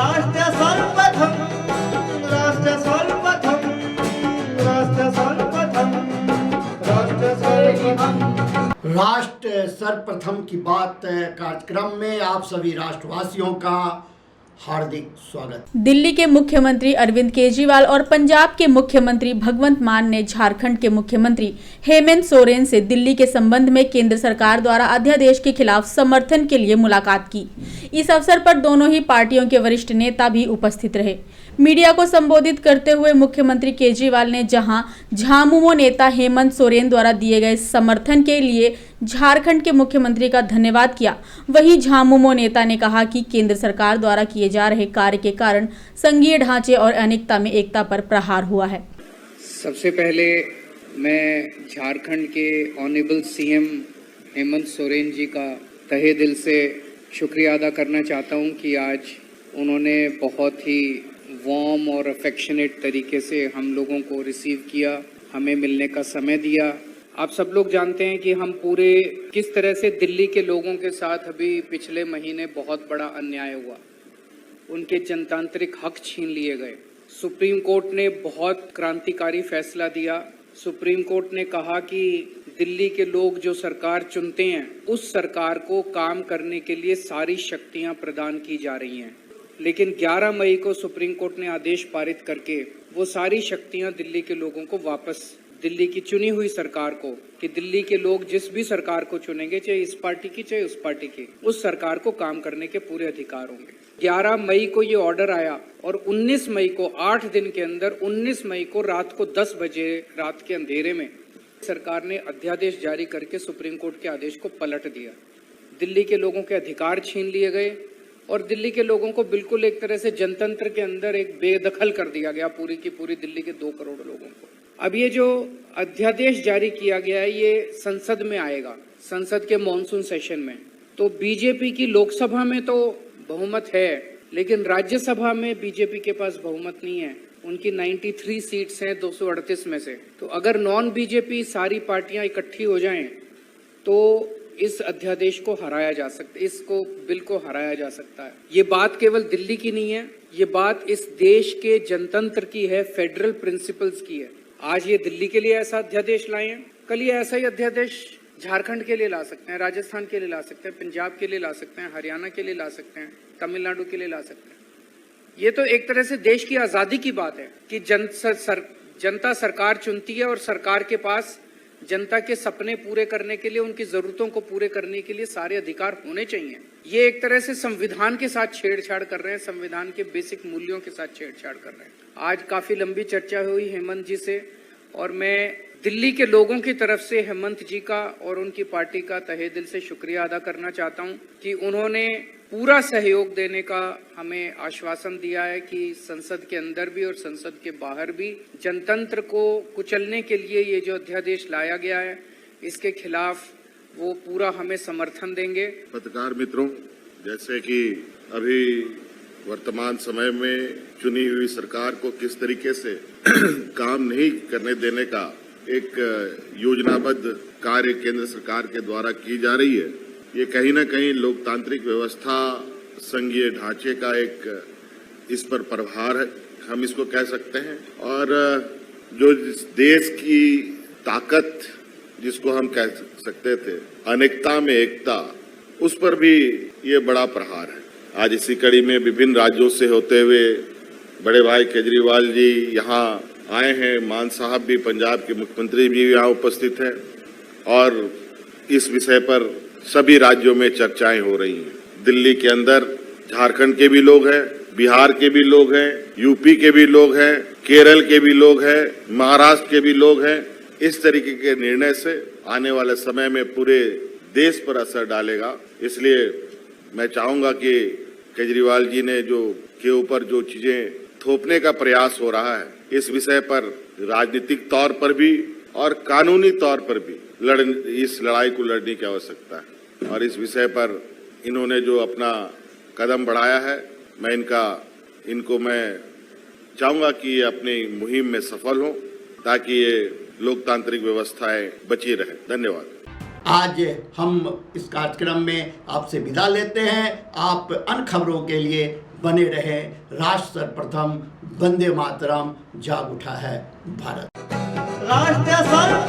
राष्ट्र सर्वप्रथम, राष्ट्र सर्वप्रथम, राष्ट्र सर्वप्रथम, राष्ट्र सर्वप्रथम। राष्ट्र सर्वप्रथम की बात कार्यक्रम में आप सभी राष्ट्रवासियों का हार्दिक स्वागत। दिल्ली के मुख्यमंत्री अरविंद केजरीवाल और पंजाब के मुख्यमंत्री भगवंत मान ने झारखंड के मुख्यमंत्री हेमंत सोरेन से दिल्ली के संबंध में केंद्र सरकार द्वारा अध्यादेश के खिलाफ समर्थन के लिए मुलाकात की। इस अवसर पर दोनों ही पार्टियों के वरिष्ठ नेता भी उपस्थित रहे। मीडिया को संबोधित करते हुए मुख्यमंत्री केजरीवाल ने जहां झामुमो नेता हेमंत सोरेन द्वारा दिए गए समर्थन के लिए झारखंड के मुख्यमंत्री का धन्यवाद किया, वहीं झामुमो नेता ने कहा कि केंद्र सरकार द्वारा किए जा रहे कार्य के कारण संघीय ढांचे और अनेकता में एकता पर प्रहार हुआ है। सबसे पहले मैं झारखंड के ऑनरेबल सीएम हेमंत सोरेन जी का तहे दिल से शुक्रिया अदा करना चाहता हूं कि आज उन्होंने बहुत ही वार्म और अफेक्शनेट तरीके से हम लोगों को रिसीव किया, हमें मिलने का समय दिया। आप सब लोग जानते हैं कि हम पूरे किस तरह से दिल्ली के लोगों के साथ अभी पिछले महीने बहुत बड़ा अन्याय हुआ, उनके जनतांत्रिक हक छीन लिए गए। सुप्रीम कोर्ट ने बहुत क्रांतिकारी फैसला दिया। सुप्रीम कोर्ट ने कहा कि दिल्ली के लोग जो सरकार चुनते हैं उस सरकार को काम करने के लिए सारी शक्तियां प्रदान की जा रही हैं, लेकिन 11 मई को सुप्रीम कोर्ट ने आदेश पारित करके वो सारी शक्तियां दिल्ली के लोगों को वापस, दिल्ली की चुनी हुई सरकार को, कि दिल्ली के लोग जिस भी सरकार को चुनेंगे, चाहे इस पार्टी की चाहे उस पार्टी की, उस सरकार को काम करने के पूरे अधिकार होंगे। 11 मई को ये ऑर्डर आया और 19 मई को 8 दिन के अंदर 19 मई को रात को 10 बजे रात के अंधेरे में सरकार ने अध्यादेश जारी करके सुप्रीम कोर्ट के आदेश को पलट दिया। दिल्ली के लोगों के अधिकार छीन लिए गए और दिल्ली के लोगों को बिल्कुल एक तरह से जनतंत्र के अंदर एक बेदखल कर दिया गया, पूरी की पूरी दिल्ली के 2 करोड़ लोगों को। अब ये जो अध्यादेश जारी किया गया है ये संसद में आएगा, संसद के मॉनसून सेशन में। तो बीजेपी की लोकसभा में तो बहुमत है, लेकिन राज्यसभा में बीजेपी के पास बहुमत नहीं है। उनकी 93 सीट्स हैं 238 में से। तो अगर नॉन बीजेपी सारी पार्टियां इकट्ठी हो जाएं तो इस अध्यादेश को हराया जा सकता है, इसको बिल को हराया जा सकता है। ये बात केवल दिल्ली की नहीं है, ये बात इस देश के जनतंत्र की है, फेडरल प्रिंसिपल्स की है। आज ये दिल्ली के लिए ऐसा अध्यादेश लाए हैं, कल ये ऐसा ही अध्यादेश झारखंड के लिए ला सकते हैं, राजस्थान के लिए ला सकते हैं, पंजाब के लिए ला सकते हैं, हरियाणा के लिए ला सकते हैं, तमिलनाडु के लिए ला सकते हैं। ये तो एक तरह से देश की आजादी की बात है कि जनता सरकार चुनती है और सरकार के पास जनता के सपने पूरे करने के लिए, उनकी जरूरतों को पूरे करने के लिए सारे अधिकार होने चाहिए। ये एक तरह से संविधान के साथ छेड़छाड़ कर रहे हैं, संविधान के बेसिक मूल्यों के साथ छेड़छाड़ कर रहे हैं। आज काफी लंबी चर्चा हुई हेमंत जी से और मैं दिल्ली के लोगों की तरफ से हेमंत जी का और उनकी पार्टी का तहे दिल से शुक्रिया अदा करना चाहता हूं कि उन्होंने पूरा सहयोग देने का हमें आश्वासन दिया है कि संसद के अंदर भी और संसद के बाहर भी जनतंत्र को कुचलने के लिए ये जो अध्यादेश लाया गया है इसके खिलाफ वो पूरा हमें समर्थन देंगे। पत्रकार मित्रों, जैसे कि अभी वर्तमान समय में चुनी हुई सरकार को किस तरीके से काम नहीं करने देने का एक योजनाबद्ध कार्य केंद्र सरकार के द्वारा की जा रही है, ये कहीं न कहीं लोकतांत्रिक व्यवस्था, संघीय ढांचे का एक इस पर प्रभार है, हम इसको कह सकते हैं। और जो देश की ताकत जिसको हम कह सकते थे, अनेकता में एकता, उस पर भी ये बड़ा प्रहार है। आज इसी कड़ी में विभिन्न राज्यों से होते हुए बड़े भाई केजरीवाल जी यहाँ आए हैं, मान साहब भी, पंजाब के मुख्यमंत्री भी यहाँ उपस्थित हैं और इस विषय पर सभी राज्यों में चर्चाएं हो रही हैं। दिल्ली के अंदर झारखंड के भी लोग हैं, बिहार के भी लोग हैं, यूपी के भी लोग हैं, केरल के भी लोग हैं, महाराष्ट्र के भी लोग हैं। इस तरीके के निर्णय से आने वाले समय में पूरे देश पर असर डालेगा। इसलिए मैं चाहूंगा कि केजरीवाल जी ने के ऊपर जो चीजें थोपने का प्रयास हो रहा है, इस विषय पर राजनीतिक तौर पर भी और कानूनी तौर पर भी इस लड़ाई को लड़ने की आवश्यकता है। और इस विषय पर इन्होंने जो अपना कदम बढ़ाया है, इनको मैं चाहूंगा कि ये अपनी मुहिम में सफल हों ताकि ये लोकतांत्रिक व्यवस्थाएं बची रहे। धन्यवाद। आज हम इस कार्यक्रम में आपसे विदा लेते हैं। आप अन्य खबरों के लिए बने रहे। राष्ट्र सर्वप्रथम, वंदे मातरम, जाग उठा है भारत। राष्ट्र सर्वप्रथम